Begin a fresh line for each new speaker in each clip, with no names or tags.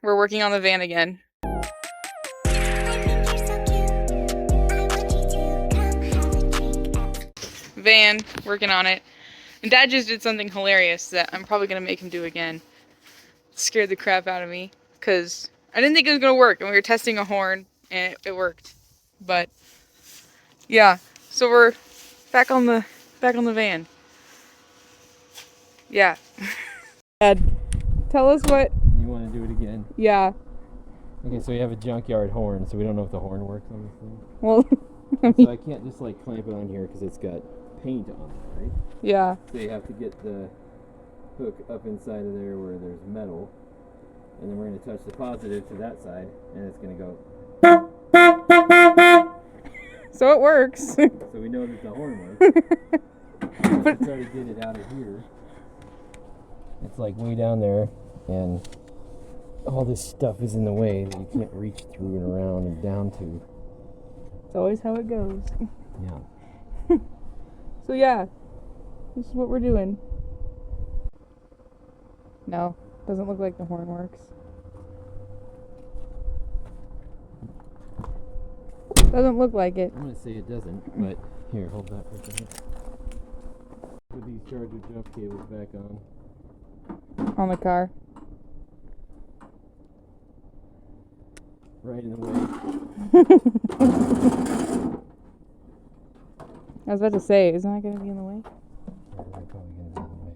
We're working on the van again. Van, working on it. And Dad just did something hilarious that I'm probably gonna make him do again. It scared the crap out of me, because I didn't think it was gonna work, and we were testing a horn, and it worked. But yeah, so we're back on the van. Yeah. Dad, tell us what.
You want to do it again?
Yeah.
Okay, so we have a junkyard horn, so we don't know if the horn works on this thing.
Well,
so I can't just like clamp it on here because it's got paint on it, right?
Yeah.
So you have to get the hook up inside of there where there's metal, and then we're going to touch the positive to that side, and it's going to go.
So it works.
So we know that the horn works. But try to get it out of here. It's like way down there, and all this stuff is in the way that you can't reach through and around and down to.
It's always how it goes.
Yeah.
So yeah, this is what we're doing. No, doesn't look like the horn works. Doesn't look like it.
I'm going to say it doesn't, but here, hold that for a second. Put these charger jump cables back on.
On the car.
Right in the way.
I was about to say, isn't that going to be in the way?
Yeah, they're probably going to be in the way.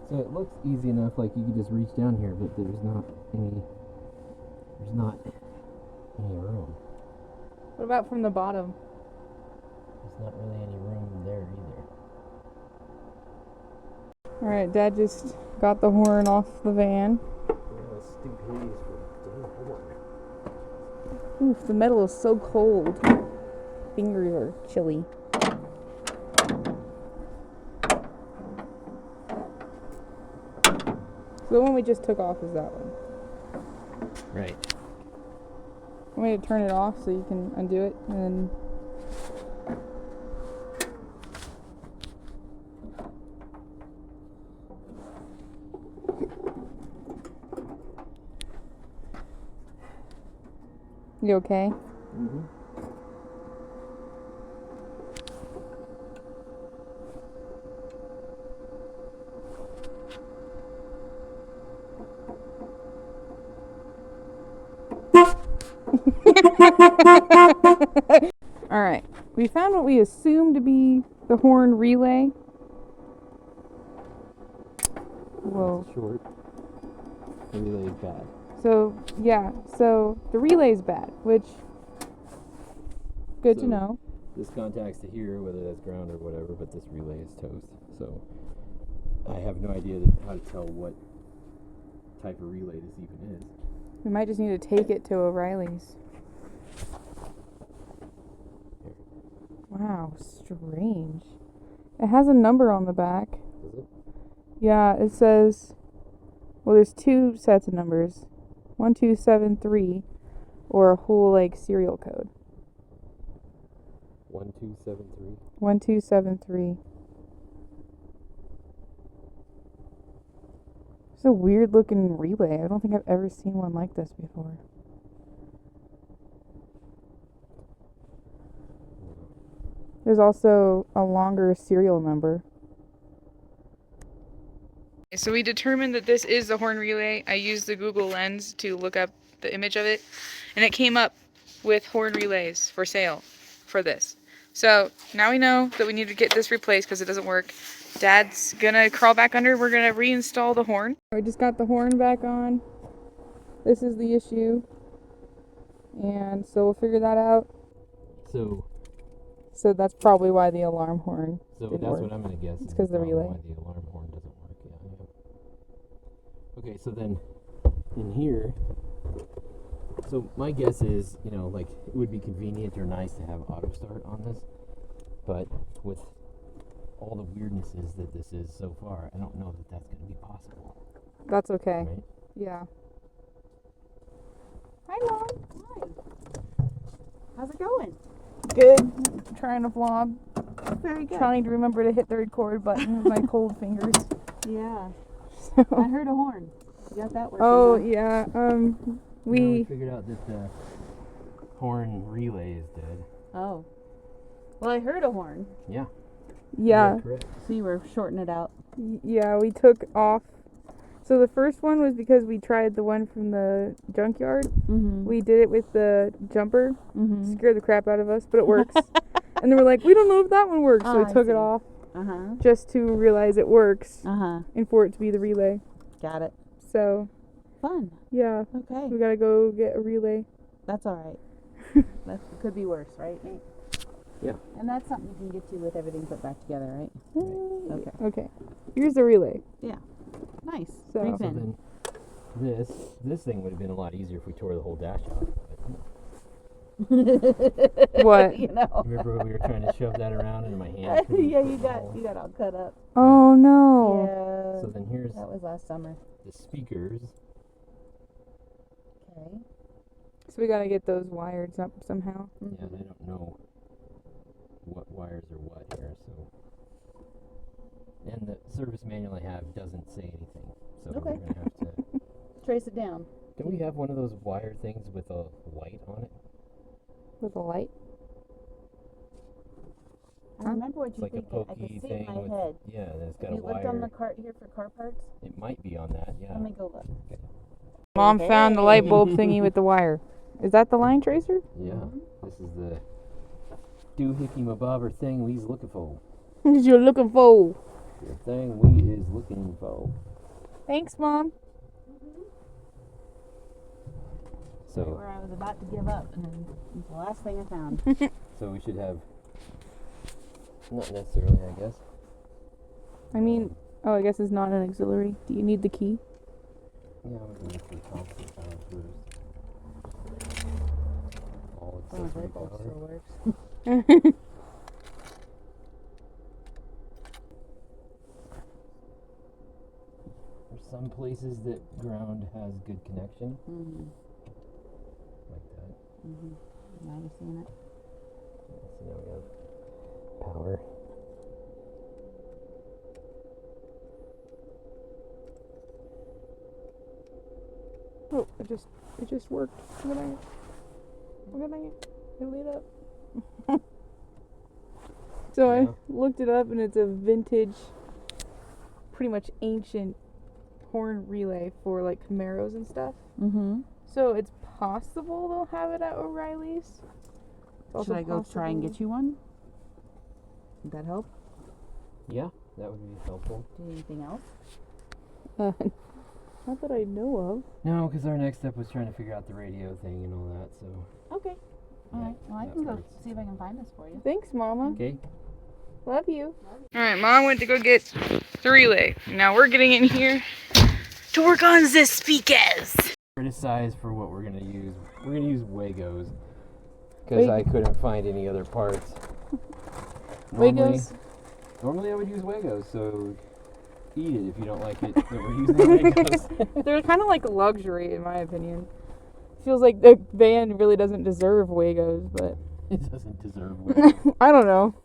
So it looks easy enough, like you could just reach down here, but there's not any room.
What about from the bottom?
There's not really any room there either.
Alright, Dad just got the horn off the van. Oof, the metal is so cold. Fingers are chilly. So the one we just took off is that one.
Right.
Want me to turn it off so you can undo it and then... You okay?
Mm-hmm.
Alright, we found what we assumed to be the horn relay. Whoa.
It's short. The relay is bad.
So, yeah, so the relay's bad, which, good to know.
This contacts to here, whether that's ground or whatever, but this relay is toast. So, I have no idea how to tell what type of relay this even is.
We might just need to take it to O'Reilly's. Wow, strange. It has a number on the back.
Does it?
Yeah, it says, well, there's two sets of numbers. 1273 or a whole like serial code.
1273.
1273. It's a weird looking relay. I don't think I've ever seen one like this before. There's also a longer serial number. So we determined that this is the horn relay. I used the Google Lens to look up the image of it, and it came up with horn relays for sale for this. So now we know that we need to get this replaced because it doesn't work. Dad's gonna crawl back under. We're gonna reinstall the horn. We just got the horn back on. This is the issue, and so we'll figure that out. So that's probably why the alarm horn didn't
that's
work.
what I'm gonna guess.
It's because the relay.
Why the alarm horn doesn't work. Yeah. Okay, so then in here, so my guess is, like it would be convenient or nice to have auto start on this, but with all the weirdnesses that this is so far, I don't know that that's going to be possible.
That's okay.
Right?
Yeah.
Hi, Mom. Hi. How's it going?
Good. Trying to vlog.
Very good.
Trying to remember to hit the record button with my cold fingers.
Yeah.
So.
I heard a horn. You got that working.
Oh,
huh?
yeah.
We figured out that the horn relay is dead.
Oh. Well, I heard a horn.
Yeah.
Yeah.
Correct.
So you were shorting it out.
Yeah, we took off. So the first one was because we tried the one from the junkyard.
Mm-hmm.
We did it with the jumper.
Mm-hmm.
Scared the crap out of us, but it works. And then we're like, we don't know if that one works. So
Oh,
we
I
took
see.
it off
Uh-huh.
just to realize it works
Uh-huh.
and for it to be the relay.
Got it.
So,
Fun.
yeah,
Okay.
we gotta go get a relay.
That's all right. That could be worse, right, Nate?
Yeah.
And that's something you can get to with everything put back together, right? Okay.
Okay. Here's the relay.
Nice.
So-
Great
So
pin.
then this thing would have been a lot easier if we tore the whole dash out.
What?
You know.
Remember when we were trying to shove that around into my hand?
Yeah, you got all cut up.
Oh, no.
Yeah.
So then here's
That was last summer.
the speakers.
Okay.
So we gotta get those wired up somehow.
Yeah, and I don't know what wires are what here, so. And the service manual I have doesn't say anything, so
Okay.
we're gonna have to.
Trace it down.
Don't we have one of those wire things with a light on it?
With a light?
I remember what
It's
you
like a
think. I
pokey
can see it
thing
in my
with
head.
yeah, and it's got
Have
a
you looked on the
wire.
cart here for car parts?
It might be on that, yeah.
Let me go look.
Mom found the light
Hey.
bulb thingy with the wire. Is that the line tracer?
Yeah, this is the doohickey mabobber thing we's looking for.
You're looking for.
The thing we is looking for.
Thanks, Mom.
So,
Where I was about to give up, and then it's the last thing I found.
so we should have. Not necessarily, I guess.
I mean, oh, I guess it's not an auxiliary. Do you need the key?
Yeah, we're going to the constant power first. All
Oh,
accessory
that bulb
power.
still works.
There's some places that ground has good connection,
Mm-hmm.
like that.
Mm-hmm. Now you're seeing it.
So now we have power.
Oh, it just worked. Look at that. Look at that. It lit up. So
Yeah.
I looked it up, and it's a vintage, pretty much ancient horn relay for like Camaros and stuff.
Mm-hmm.
So it's possible they'll have it at O'Reilly's. It's
Should I go try and get you one? Would that help?
Yeah, that would be helpful.
Do you need anything else?
Not that I know of.
No, because our next step was trying to figure out the radio thing and all that, so.
Okay. All
Yeah,
right. Well, I
that
can go
works.
see if I can find this for you.
Thanks, Mama.
Okay.
Love you. Alright, Mom went to go get the relay. Now we're getting in here to work on the speakers.
Criticize for what we're going to use. We're going to use Wagos. Because I couldn't find any other parts.
Wagos?
Normally I would use Wagos, so eat it if you don't like it that we're using Wagos.
They're kind of like luxury, in my opinion. Feels like the van really doesn't deserve Wagos, but
It doesn't deserve Wagos.
I don't know.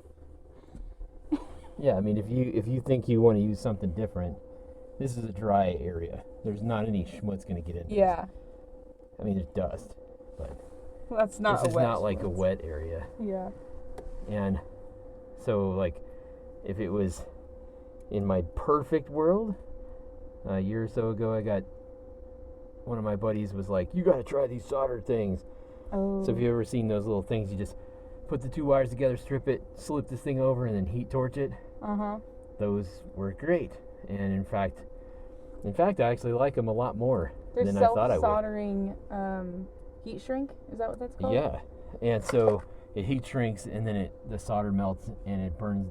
Yeah, I mean, if you think you want to use something different, this is a dry area. There's not any schmutz going to get in.
Yeah,
I mean, there's dust, but
that's not
this
a
is
wet
not like a
schmutz.
wet area.
Yeah.
And so, like, if it was in my perfect world, a year or so ago, I got one of my buddies was like, "You got to try these solder things."
Oh.
So if you've ever seen those little things, you just put the two wires together, strip it, slip this thing over, and then heat torch it.
Uh-huh.
Those work great. And in fact, I actually like them a lot more
There's
than I thought I would.
self-soldering heat shrink. Is that what that's called?
Yeah, and so it heat shrinks, and then the solder melts, and it burns,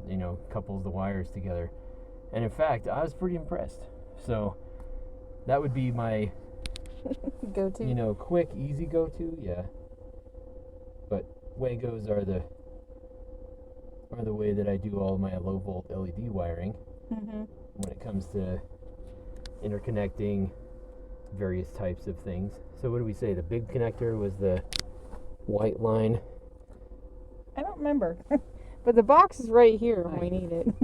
couples the wires together. And in fact, I was pretty impressed. So that would be my,
Go to.
quick, easy go-to. Yeah. But Wagos are the way that I do all my low-volt LED wiring
Mm-hmm.
when it comes to interconnecting various types of things. So what do we say? The big connector was the white line.
I don't remember. But the box is right here when we need it.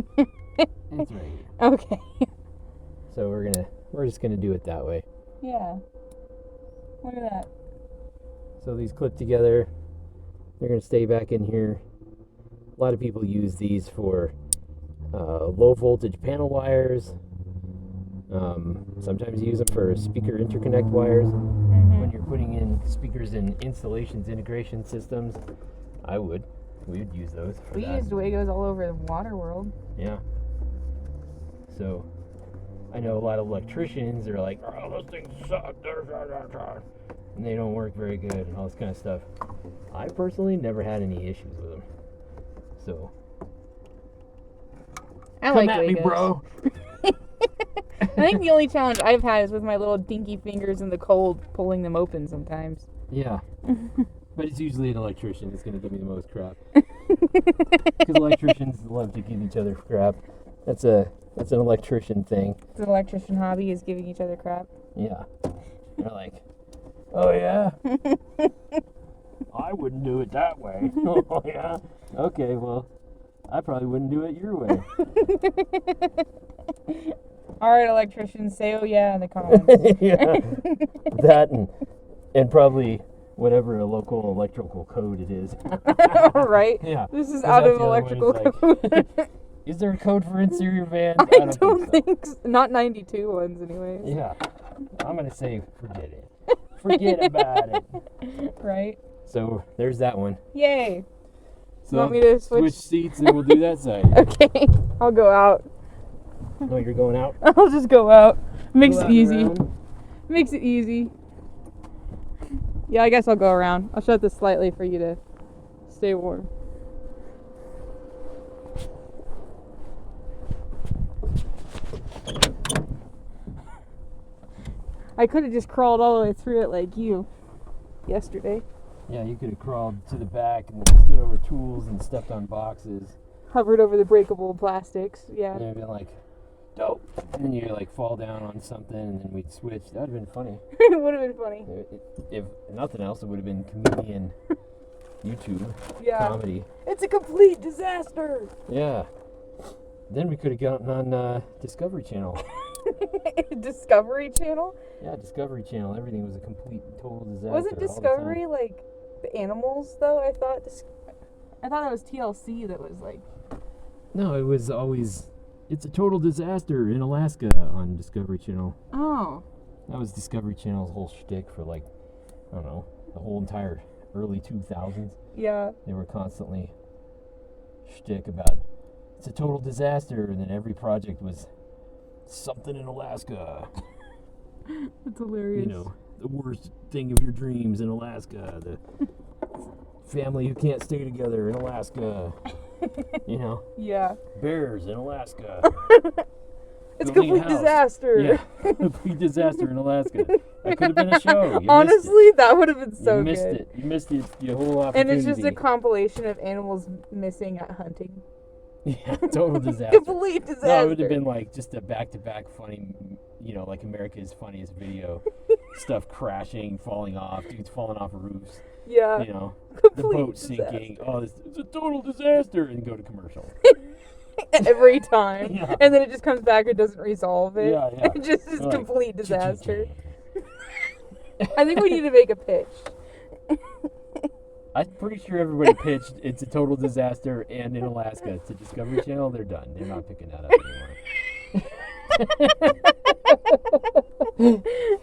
It's right here.
Okay.
So we're just gonna do it that way.
Yeah. Look at that.
So these clip together. They're gonna stay back in here. A lot of people use these for low voltage panel wires. Sometimes you use them for speaker interconnect wires. When you're putting in speakers in installations, integration systems, we would use those for
We
that.
used Wagos all over the water world.
Yeah. So, I know a lot of electricians are like, oh, those things suck, and they don't work very good, and all this kind of stuff. I personally never had any issues with them. So,
I
come
like
at me,
Wagos.
bro.
I think the only challenge I've had is with my little dinky fingers in the cold, pulling them open sometimes.
Yeah. But it's usually an electrician that's going to give me the most crap. Because electricians love to give each other crap. That's an electrician thing.
It's an electrician hobby, is giving each other crap.
Yeah. They're like, oh yeah? I wouldn't do it that way. Oh yeah? Okay, well, I probably wouldn't do it your way.
Alright, electricians, say oh yeah in the comments.
Yeah. That and probably whatever a local electrical code it is.
Right?
Yeah.
This is
'Cause
out
that's
of
the other one,
electrical
it's
code.
like, is there a code for interior vans?
I don't think so. Not 92 ones anyways.
Yeah. I'm going to say forget it. Forget about it.
Right?
So there's that one.
Yay.
So
Want me to switch
seats and we'll do that side.
Okay. I'll go out.
No, you're going out?
I'll just go out. Makes
Go
it
out
easy.
around.
Makes it easy. Yeah, I guess I'll go around. I'll shut this slightly for you to stay warm. I could have just crawled all the way through it like you yesterday.
Yeah, you could have crawled to the back and stood over tools and stepped on boxes.
Hovered over the breakable plastics. Yeah.
And been like, dope. And then you like fall down on something and then we'd switch. That would have been funny.
It would have been funny.
If nothing else, it would have been comedian YouTube
Yeah.
comedy.
It's a complete disaster.
Yeah. Then we could have gotten on Discovery Channel.
Discovery Channel?
Yeah, Discovery Channel. Everything was a complete total disaster.
Wasn't
all the
Discovery
time.
like the animals though? I thought it was TLC that was like.
No, it was always. It's a total disaster in Alaska on Discovery Channel.
Oh.
That was Discovery Channel's whole shtick for like, I don't know, the whole entire early 2000s.
Yeah.
They were constantly shtick about it's a total disaster, and then every project was something in Alaska.
That's hilarious.
You know, the worst thing of your dreams in Alaska. The family who can't stay together in Alaska. You know,
Yeah.
bears in Alaska.
It's a
Building
complete
house.
disaster.
Yeah, complete disaster in Alaska. That could have been a show. You
Honestly, that would have been so
you missed
good.
it. You missed it. Your whole opportunity.
And it's just a compilation of animals missing at hunting.
Yeah, total disaster.
Complete disaster.
No, it would have been like just a back-to-back funny, you know, like America's Funniest Video. Stuff crashing, falling off, dudes falling off roofs.
Yeah.
You know, the
Complete
boat sinking. Oh, it's a total disaster, and go to commercial.
Every time.
Yeah.
And then it just comes back and doesn't resolve it.
Yeah, yeah.
It just is
Like,
complete disaster. I think we need to make a pitch.
I'm pretty sure everybody pitched it's a total disaster and in Alaska to Discovery Channel. They're done. They're not picking that up anymore.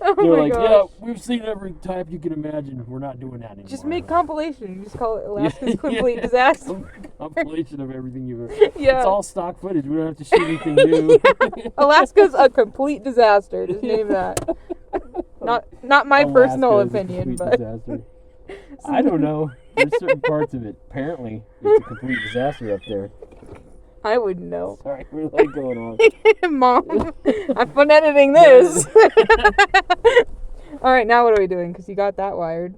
Oh
They're
my
like,
gosh.
yeah, we've seen every type you can imagine. We're not doing that anymore.
Just make compilation. You just call it Alaska's
Yeah,
Complete
yeah.
Disaster.
Compilation of everything you've ever.
Yeah.
It's all stock footage. We don't have to shoot anything new.
Alaska's a complete disaster. Just name that. Not my personal
Alaska is a
opinion,
complete
but
disaster. I don't know. There's certain parts of it. Apparently, it's a complete disaster up there.
I wouldn't know.
Sorry, we're like going on.
Mom, I'm fun editing this. All right, now what are we doing? Because you got that wired.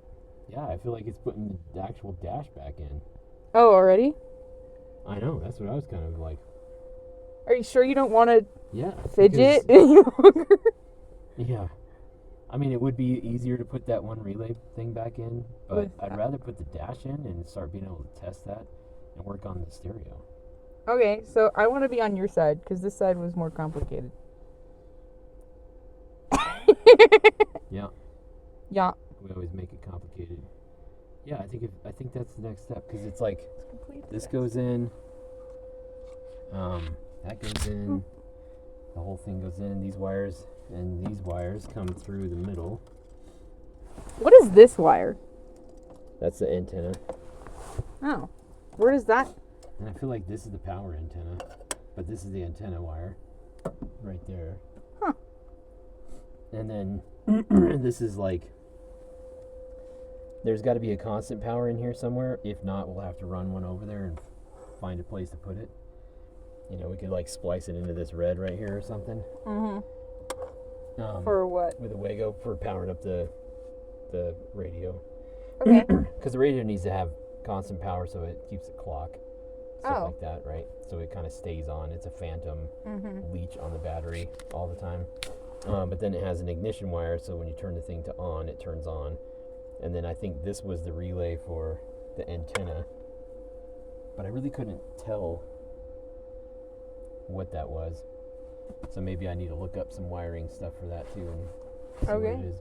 Yeah, I feel like it's putting the actual dash back in.
Oh, already?
I know. That's what I was kind of like.
Are you sure you don't want to
Yeah.
fidget
because-
any longer?
Yeah. I mean, it would be easier to put that one relay thing back in, but
With
I'd rather put the dash in and start being able to test that and work on the stereo.
Okay, so I want to be on your side because this side was more complicated.
Yeah.
Yeah.
We always make it complicated. Yeah, I think that's the next step because it's like this goes in, that goes in, the whole thing goes in. These wires and these wires come through the middle.
What is this wire?
That's the antenna.
Oh, where does that?
And I feel like this is the power antenna, but this is the antenna wire right there.
Huh.
And then this is like, there's got to be a constant power in here somewhere. If not, we'll have to run one over there and find a place to put it. You know, we could like splice it into this red right here or something.
Mm-hmm. For what?
With a Wago for powering up the radio.
Okay.
Because the radio needs to have constant power so it keeps the clock. Stuff
Oh.
like that, right? So it kind of stays on. It's a phantom leech on the battery all the time. But then it has an ignition wire, so when you turn the thing to on, it turns on. And then I think this was the relay for the antenna. But I really couldn't tell what that was. So maybe I need to look up some wiring stuff for that too and see what it is.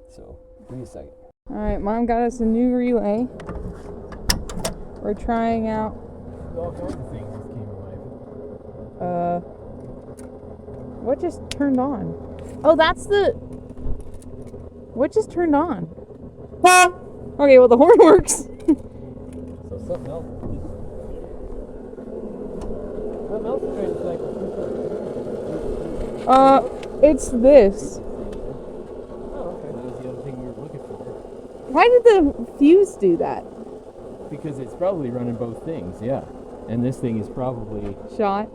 So, give me a second.
Alright, Mom got us a new relay. We're trying out
All kinds of things just came alive.
what just turned on? Oh, that's the what just turned on? Okay, well the horn works.
So something else. Something else is trying to cycle.
It's this.
Oh, okay. That was the other thing we were looking for.
Why did the fuse do that?
Because it's probably running both things, yeah. And this thing is probably,
Shot.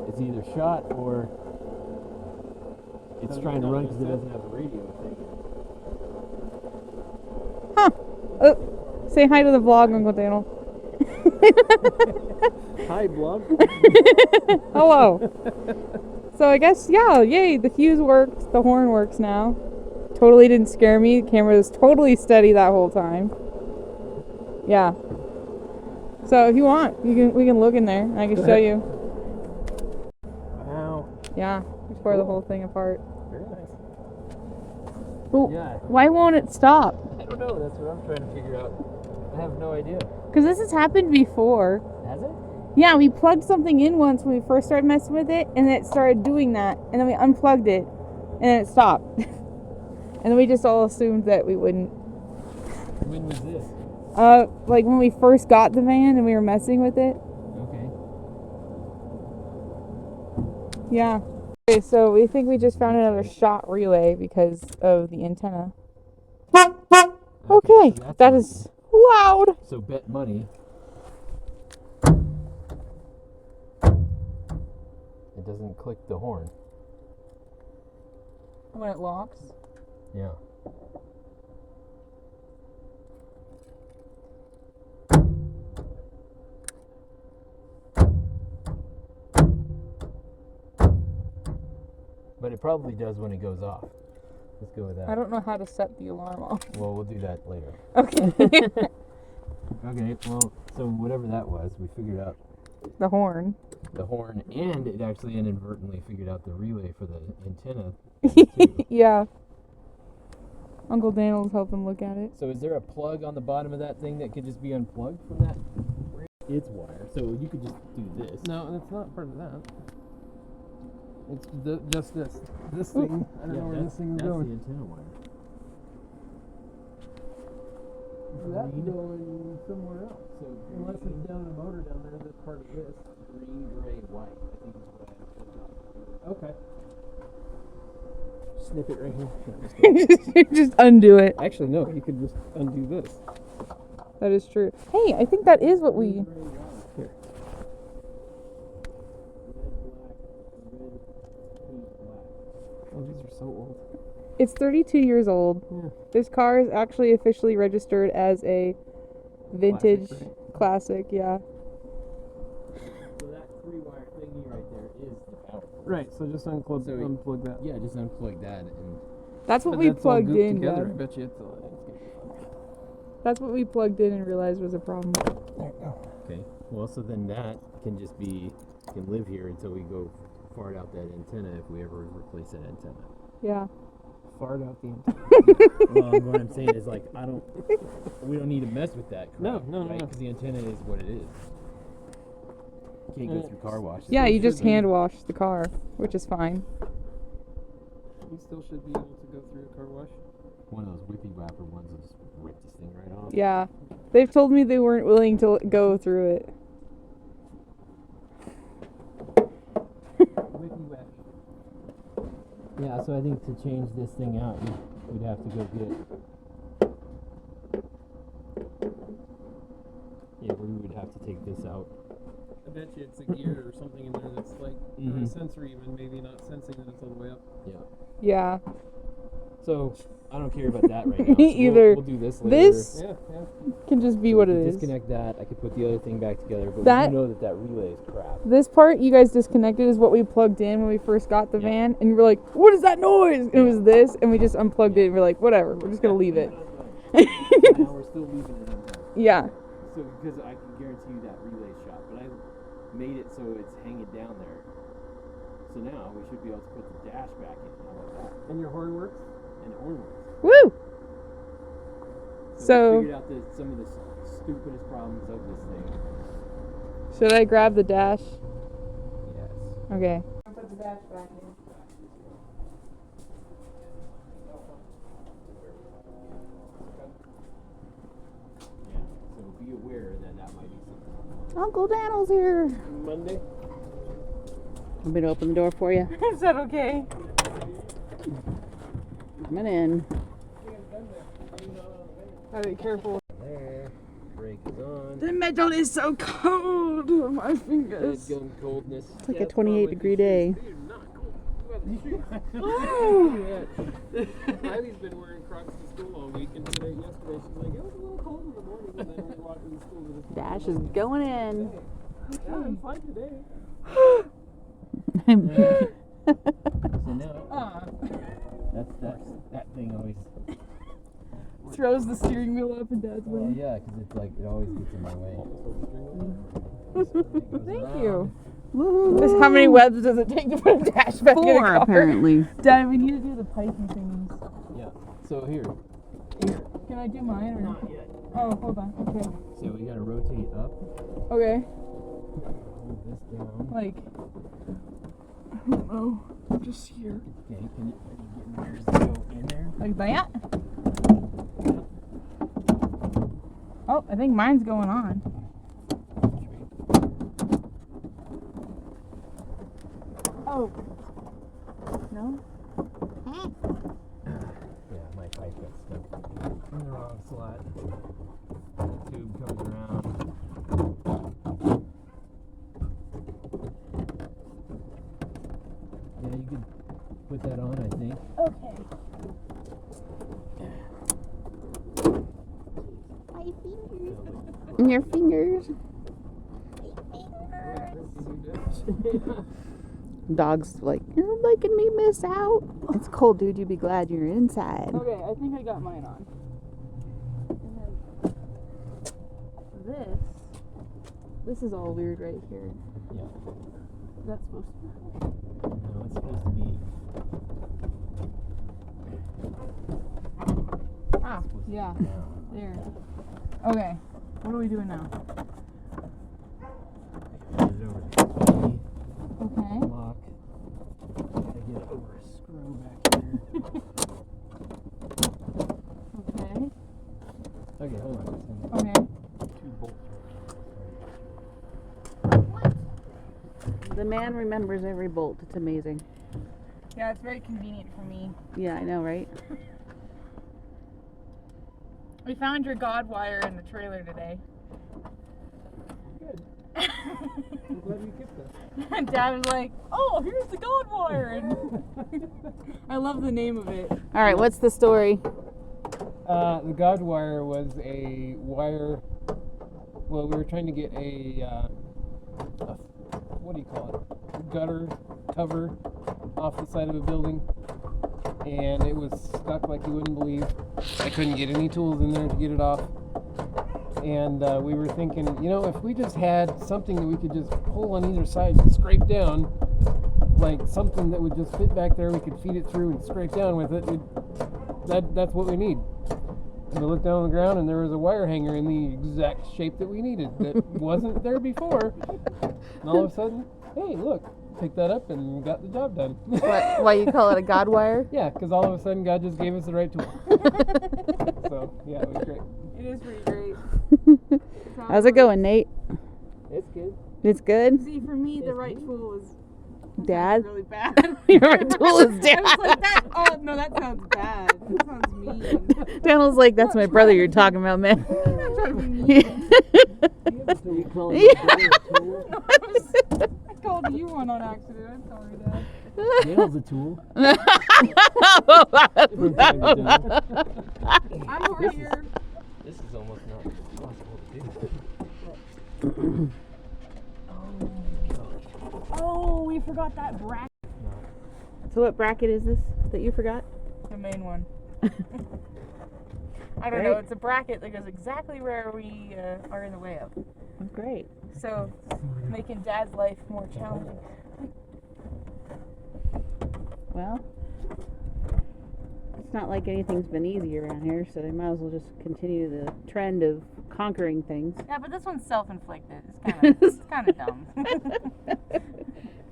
it's either shot or it's trying to run because it doesn't have a radio thing.
Huh. Say hi to the vlog, Uncle Daniel.
Hi, blog.
Hello. So I guess, yeah, yay, the fuse worked, the horn works now. Totally didn't scare me. The camera was totally steady that whole time. Yeah. So if you want, we can look in there and I can show you.
Wow.
Yeah, we tore the whole thing apart.
Very nice.
Well,
Yeah.
why won't it stop?
I don't know. That's what I'm trying to figure out. I have no idea.
Because this has happened before.
Has it?
Yeah, we plugged something in once when we first started messing with it, and it started doing that, and then we unplugged it, and then it stopped. And then we just all assumed that we wouldn't.
When was this?
Like when we first got the van and we were messing with it.
Okay.
Yeah. Okay, so we think we just found another shot relay because of the antenna. Okay,
so that's
that
what-
is loud.
So bet money. It doesn't click the horn.
When it locks.
Yeah. But it probably does when it goes off. Let's go with that.
I don't know how to set the alarm off.
Well, we'll do that later.
Okay.
Okay, well, so whatever that was, we figured out
The horn.
the horn, and it actually inadvertently figured out the relay for the antenna.
Yeah. Uncle Daniel's helping look at it.
So is there a plug on the bottom of that thing that could just be unplugged from that? It's wire, so you could just do this.
No, that's not part of that. It's just this. This thing, I don't know where this thing is
that's
going.
the antenna wire.
That's
Green.
going somewhere else.
So
Unless it's down in a motor down there, that's part of this.
green, gray, white, I think is what I have
Okay. Snip it right here.
Just undo it.
Actually, no, you could just undo this.
That is true. Hey, I think that is what we.
Here.
Red, black, pink, black.
Oh, these are so old.
It's 32 years old.
Yeah.
This car is actually officially registered as a vintage
Classic,
classic. Yeah.
So that 3-wire thingy right there is the power cord.
Right, so just unplug
So
unplug that.
Yeah, just unplug that and
That's what
But
we
that's all
plugged
gooped
in,
together.
Dad.
I bet you it's gonna be fun.
That's what we plugged in and realized was a problem.
There you go.
Okay. Well, so then that can just be can live here until we go fart out that antenna if we ever replace that antenna.
Yeah.
Fart out the antenna.
Well, what I'm saying is like we don't need to mess with that.
No,
crap,
no, no,
right?
no.
Because the antenna is what it is. Can't go through car washes.
Yeah,
Still
you just
should be.
hand wash the car, which is fine.
You still should be able to go through a car wash.
One of those whippy wrapper ones will just rip this thing right off.
Yeah. They've told me they weren't willing to go through it.
Whippy wash.
Yeah, so I think to change this thing out, we'd have to go get. Yeah, we would have to take this out.
I bet you it's a gear or something in there that's like or a
Mhm.
sensor even, maybe not sensing that it's all the way up.
Yeah.
Yeah.
So I don't care about that right now.
Me
So
either.
We'll do this later.
This
Yeah, yeah.
can just be
So
what
we
it
can
is.
Disconnect that. I could put the other thing back together, but
That-
we know that relay is crap.
This part you guys disconnected is what we plugged in when we first got the
Yeah.
van, and we're like, "What is that noise?" And it was this, and we just unplugged it, and we're like, "Whatever, we're just gonna leave it."
Now we're still leaving it on there.
Yeah.
So because I can guarantee you that relay shot, but I made it so it's hanging down there. So now we should be able to put the dash back in. How about that?
And your horn works?
And the horn works.
Woo!
We
So
figured out some of the stupidest problems of this thing.
should I grab the dash?
Yes.
Okay. Put the dash back in.
Yeah. So be aware that that might be something.
Uncle Daniel's here.
Monday?
Want me to open the door for you?
Is that okay?
Coming in.
Gotta be careful.
There. Brake is on.
The metal is so cold on my fingers.
Gun coldness.
It's like a 28-degree day.
They are not cold. You got the shoes. Ivy's been wearing Crocs to school all week, and yesterday she's like, it was a little cold in the morning, and then we walked into school with this.
Dash is going in.
Yeah, I'm fine today.
So now, that thing always.
Throws the steering wheel up and Dad's
Well,
way.
yeah, because it's like it always gets in my way.
Thank you.
Woohoo.
Just how many webs does it take to put a dash back in a
4
car?
apparently.
Dad, we need to do the piping thingies.
Yeah. So here.
Can I do mine or
Not yet.
Oh, hold on. Okay.
So we gotta rotate up.
Okay.
Move this down.
Like, I don't know. Just here.
Okay. Are you getting yours to go in there?
Like that? Oh, I think mine's going on. Oh. No?
Yeah, my pipe got stuck in the wrong slot. The tube comes around. Yeah, you could put that on, I think.
Okay.
Your fingers. Dog's like, you're making me miss out. It's cold, dude. You'd be glad you're inside.
Okay, I think I got mine on. And then this is all weird right here.
Yeah.
That's supposed to be.
No, it's supposed to be.
Ah, yeah,
Down.
there. Okay, what are we doing now?
Put it over the key.
Okay.
Lock. Gotta get it over a screw back there.
Okay.
Okay, hold on.
Okay.
Two bolts.
The man remembers every bolt. It's amazing.
Yeah, it's very convenient for me.
Yeah, I know, right?
We found your God wire in the trailer today.
Good. I'm glad you kept that.
And Dad was like, "Oh, here's the God wire." And I love the name of it.
All right, what's the story?
The guide wire was a wire. Well, we were trying to get a what do you call it? Gutter cover off the side of a building, and it was stuck like you wouldn't believe. I couldn't get any tools in there to get it off. And we were thinking, you know, if we just had something that we could just pull on either side and scrape down, like something that would just fit back there, we could feed it through and scrape down with it, that's what we need. And we looked down on the ground and there was a wire hanger in the exact shape that we needed that wasn't there before. And all of a sudden, hey, look, picked that up and got the job done.
Why you call it a God wire?
Yeah, because all of a sudden God just gave us the right tool. So, yeah, it was great.
It is pretty great.
How's it going, Nate?
It's good.
It's good?
See, for me, the right tool is
Dad?
really bad.
Your right tool is
I
Dad.
was like, that, oh, no, that sounds bad. That sounds mean.
Daniel's like, that's my brother you're talking about, man.
I'm trying to be mean.
You call it a tool?
I called you one on accident. I'm sorry, Dad.
Nail's a tool.
I'm over here.
This is almost not possible to do.
Oh, we forgot that bracket.
So what bracket is this that you forgot?
The main one. I don't know. It's a bracket that goes exactly where we are in the way of.
Great.
So, making Dad's life more challenging.
Well, it's not like anything's been easy around here, so they might as well just continue the trend of conquering things.
Yeah, but this one's self-inflicted. It's kind of dumb.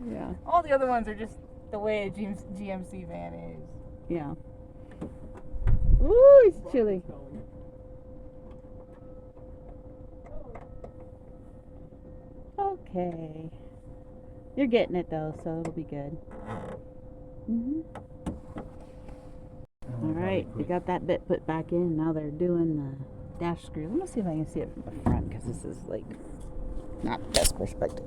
Yeah.
All the other ones are just the way a GMC van is.
Yeah. Ooh, it's chilly. Okay. You're getting it though, so it'll be good. All right, we got that bit put back in. Now they're doing the dash screw. Let me see if I can see it from the front, because this is like not the best perspective.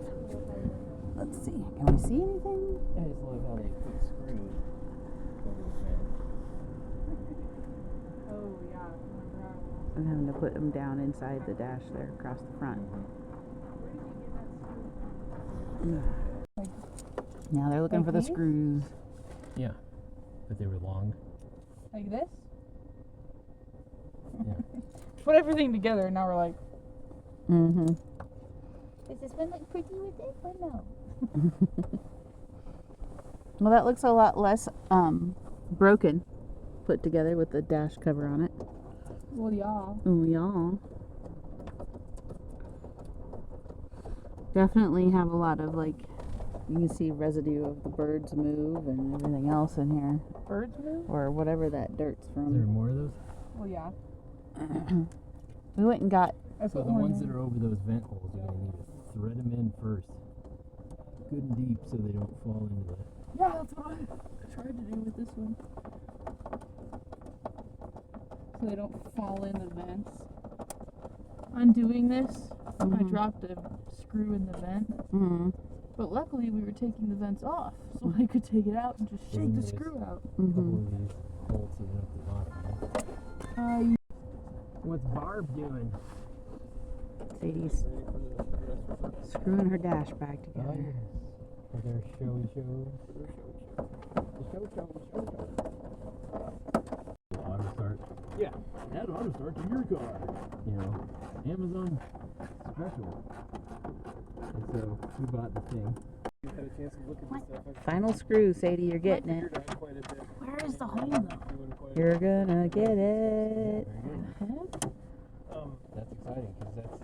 Let's see. Can we see anything?
I just love how they put screws over the fan.
Oh, yeah.
I'm having to put them down inside the dash there across the front. Now they're looking for the screws.
Yeah, but they were long.
Like this?
Yeah.
Put everything together, and now we're like,
Does this one look pretty with it or no? Well, that looks a lot less broken put together with the dash cover on it.
well, yeah.
Oh, yeah. Definitely have a lot of, like, you can see residue of the birds move and everything else in here.
Birds move?
Or whatever that dirt's
Is there
from.
more of those?
Well, yeah.
We went and got,
That's
So
what
the
horn
ones
is.
that are over those vent holes, you're going to need to thread them in first. Good and deep so they don't fall into the...
Yeah, that's what I tried to do with this one. So they don't fall in the vents. Undoing this, I dropped a screw in the vent. But luckily we were taking the vents off, so I could take it out and just shake the screw out.
couple of these bolts that are at the bottom. What's Barb doing?
Sadie's screwing her dash back
Oh,
together.
yes. For their showy show. Auto start.
Yeah, add auto start to your car.
You know, Amazon special. And so we bought the thing.
You had a chance to look at this stuff.
Final screw, Sadie, you're getting it.
I quite a bit.
Where is the hole though?
Doing quite
You're gonna get it.
Very good. That's exciting because that's